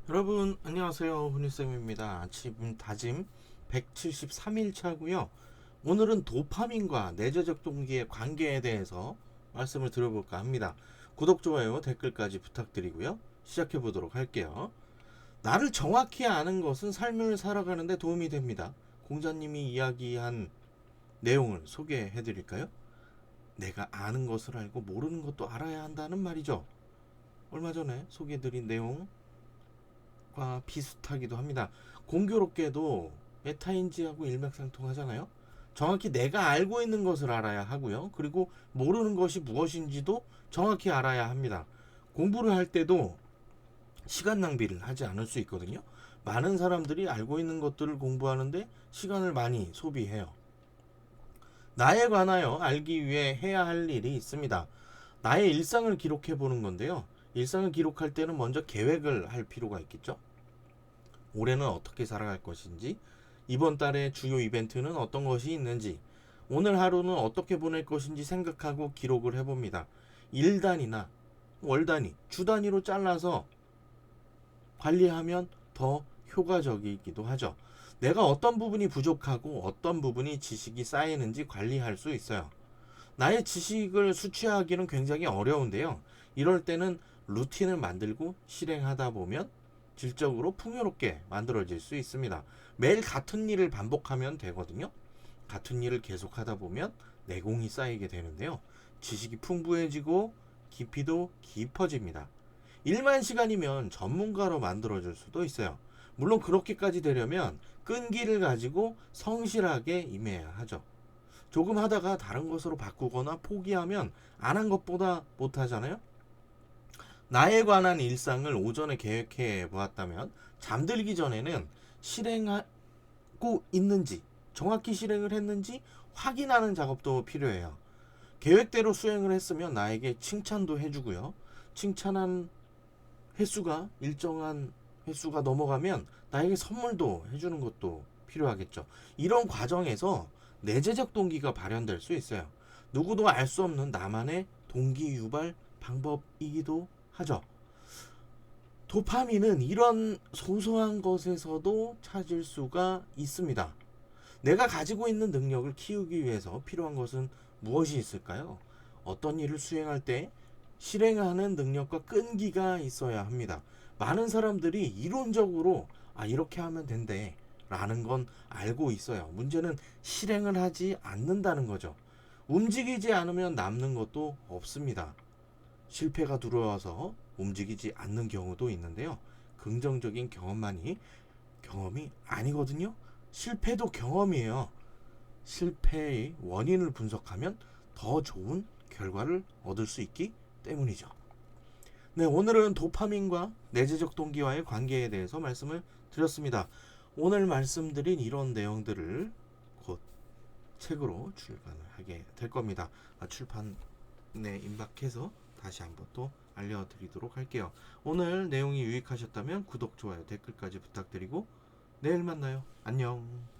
여러분 안녕하세요. 훈이쌤입니다. 아침 다짐 173일 차고요. 오늘은 도파민과 내재적 동기의 관계에 대해서 말씀을 드려볼까 합니다. 구독, 좋아요, 댓글까지 부탁드리고요. 시작해 보도록 할게요. 나를 정확히 아는 것은 삶을 살아가는 데 도움이 됩니다. 공자님이 이야기한 내용을 소개해 드릴까요? 내가 아는 것을 알고 모르는 것도 알아야 한다는 말이죠. 얼마 전에 소개해 드린 내용 과 비슷하기도 합니다. 공교롭게도 메타인지하고 일맥상통하잖아요. 정확히 내가 알고 있는 것을 알아야 하고요. 그리고 모르는 것이 무엇인지도 정확히 알아야 합니다. 공부를 할 때도 시간 낭비를 하지 않을 수 있거든요. 많은 사람들이 알고 있는 것들을 공부하는데 시간을 많이 소비해요. 나에 관하여 알기 위해 해야 할 일이 있습니다. 나의 일상을 기록해 보는 건데요. 일상을 기록할 때는 먼저 계획을 할 필요가 있겠죠. 올해는 어떻게 살아갈 것인지, 이번 달의 주요 이벤트는 어떤 것이 있는지, 오늘 하루는 어떻게 보낼 것인지 생각하고 기록을 해봅니다. 일 단위나 월 단위, 주 단위로 잘라서 관리하면 더 효과적이기도 하죠. 내가 어떤 부분이 부족하고 어떤 부분이 지식이 쌓이는지 관리할 수 있어요. 나의 지식을 수치하기는 굉장히 어려운데요. 이럴 때는 루틴을 만들고 실행하다 보면 질적으로 풍요롭게 만들어질 수 있습니다. 매일 같은 일을 반복하면 되거든요. 같은 일을 계속하다 보면 내공이 쌓이게 되는데요. 지식이 풍부해지고 깊이도 깊어집니다. 일만 시간이면 전문가로 만들어질 수도 있어요. 물론 그렇게까지 되려면 끈기를 가지고 성실하게 임해야 하죠. 조금 하다가 다른 것으로 바꾸거나 포기하면 안 한 것보다 못하잖아요. 나에 관한 일상을 오전에 계획해 보았다면 잠들기 전에는 실행하고 있는지, 정확히 실행을 했는지 확인하는 작업도 필요해요. 계획대로 수행을 했으면 나에게 칭찬도 해주고요. 칭찬한 횟수가 일정한 횟수가 넘어가면 나에게 선물도 해주는 것도 필요하겠죠. 이런 과정에서 내재적 동기가 발현될 수 있어요. 누구도 알 수 없는 나만의 동기 유발 방법이기도 하죠. 도파민은 이런 소소한 것에서도 찾을 수가 있습니다. 내가 가지고 있는 능력을 키우기 위해서 필요한 것은 무엇이 있을까요? 어떤 일을 수행할 때 실행하는 능력과 끈기가 있어야 합니다. 많은 사람들이 이론적으로 이렇게 하면 된대 라는 건 알고 있어요. 문제는 실행을 하지 않는다는 거죠. 움직이지 않으면 남는 것도 없습니다. 실패가 두려워서 움직이지 않는 경우도 있는데요. 긍정적인 경험만이 경험이 아니거든요. 실패도 경험이에요. 실패의 원인을 분석하면 더 좋은 결과를 얻을 수 있기 때문이죠. 네, 오늘은 도파민과 내재적 동기와의 관계에 대해서 말씀을 드렸습니다. 오늘 말씀드린 이런 내용들을 곧 책으로 출간을 하게 될 겁니다. 출판에 임박해서 다시 한번 또 알려드리도록 할게요. 오늘 내용이 유익하셨다면 구독, 좋아요, 댓글까지 부탁드리고 내일 만나요. 안녕.